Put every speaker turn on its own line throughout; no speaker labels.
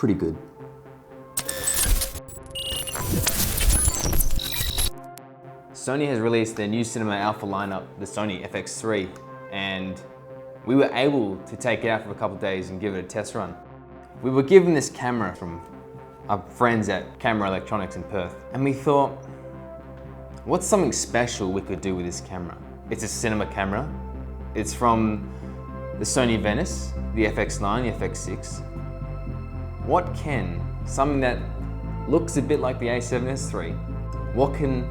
pretty good. Sony has released their new cinema alpha lineup, the Sony FX3, and we were able to take it out for a couple of days and give it a test run. We were given this camera from our friends at Camera Electronics in Perth, and we thought, what's something special we could do with this camera? It's a cinema camera. It's from the Sony Venice, the FX9, the FX6. What can something that looks a bit like the A7S III, what can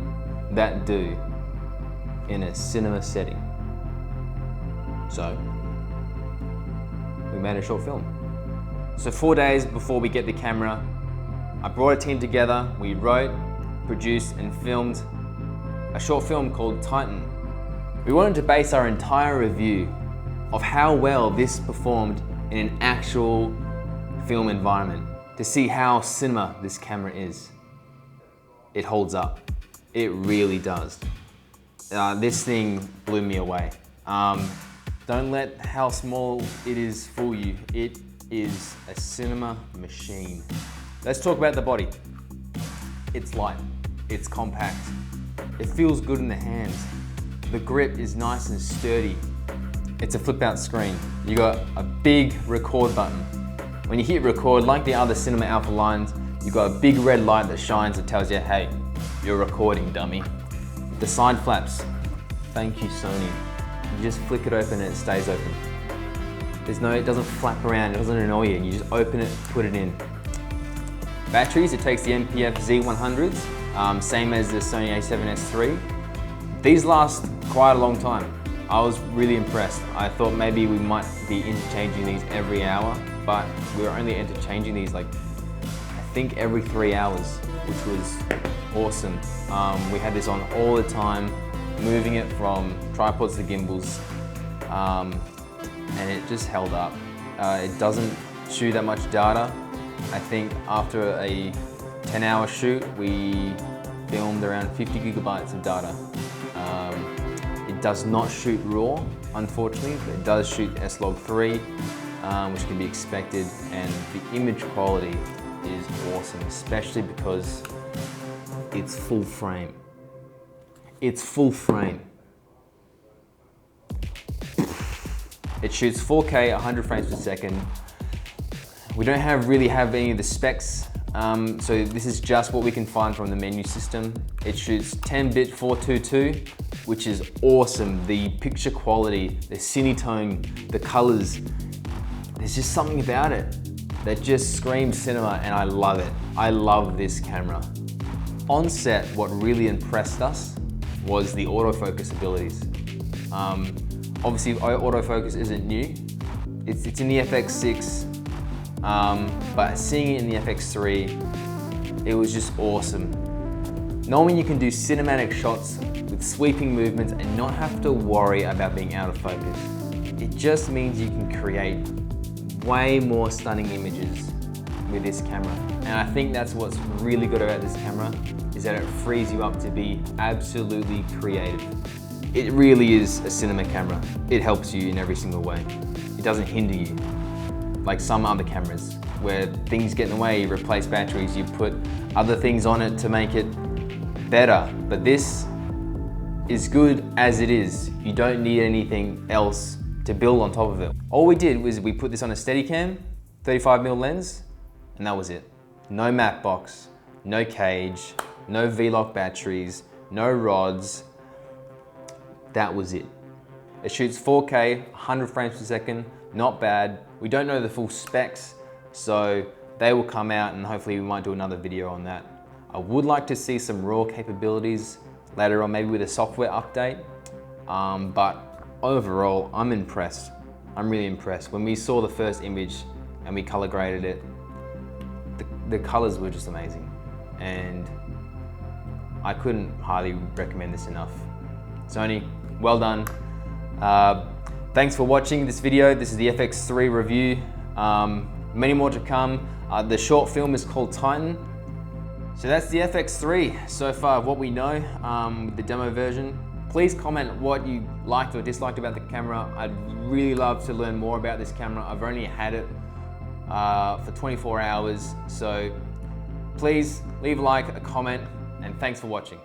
that do in a cinema setting? So, we made a short film. So 4 days before we get the camera, I brought a team together. We wrote, produced, and filmed a short film called Titan. We wanted to base our entire review of how well this performed in an actual film environment, to see how cinema this camera is. It holds up. It really does. This thing blew me away. Don't let how small it is fool you. It is a cinema machine. Let's talk about the body. It's light, it's compact. It feels good in the hands. The grip is nice and sturdy. It's a flip out screen. You got a big record button. When you hit record, like the other cinema alpha lines, you got a big red light that shines that tells you, hey, you're recording, dummy. The side flaps, thank you, Sony. You just flick it open and it stays open. It doesn't flap around, it doesn't annoy you. You just open it, put it in. Batteries, it takes the MPF Z100s, same as the Sony A7S III. These last quite a long time. I was really impressed. I thought maybe we might be interchanging these every hour, but we were only interchanging these like, I think every 3 hours, which was awesome. We had this on all the time, moving it from tripods to gimbals, and it just held up. It doesn't shoot that much data. I think after a 10-hour shoot, we filmed around 50 gigabytes of data. It does not shoot RAW, unfortunately, but it does shoot S-Log3, which can be expected, and the image quality is awesome, especially because it's full frame. It's full frame. It shoots 4K, 100 frames per second. We don't really have any of the specs, so this is just what we can find from the menu system. It shoots 10-bit 422, which is awesome. The picture quality, the cinetone, the colors, there's just something about it that just screams cinema, and I love it. I love this camera. On set, what really impressed us was the autofocus abilities. Obviously, autofocus isn't new. It's in the FX6, but seeing it in the FX3, it was just awesome. Knowing you can do cinematic shots with sweeping movements and not have to worry about being out of focus, it just means you can create way more stunning images with this camera. And I think that's what's really good about this camera, is that it frees you up to be absolutely creative. It really is a cinema camera. It helps you in every single way. It doesn't hinder you, like some other cameras, where things get in the way, you replace batteries, you put other things on it to make it better. But this is good as it is. You don't need anything else to build on top of it. All we did was we put this on a Steadicam, 35mm lens, and that was it. No matte box, no cage, no V-Lock batteries, no rods. That was it. It shoots 4K, 100 frames per second, not bad. We don't know the full specs, so they will come out and hopefully we might do another video on that. I would like to see some RAW capabilities later on, maybe with a software update, but overall, I'm impressed. I'm really impressed. When we saw the first image and we color graded it, the colors were just amazing, and I couldn't highly recommend this enough. Sony, well done. Thanks for watching this video. This is the FX3 review. Many more to come. The short film is called Titan. So that's the FX3 so far of what we know with the demo version. Please comment what you liked or disliked about the camera. I'd really love to learn more about this camera. I've only had it for 24 hours. So please leave a like, a comment, and thanks for watching.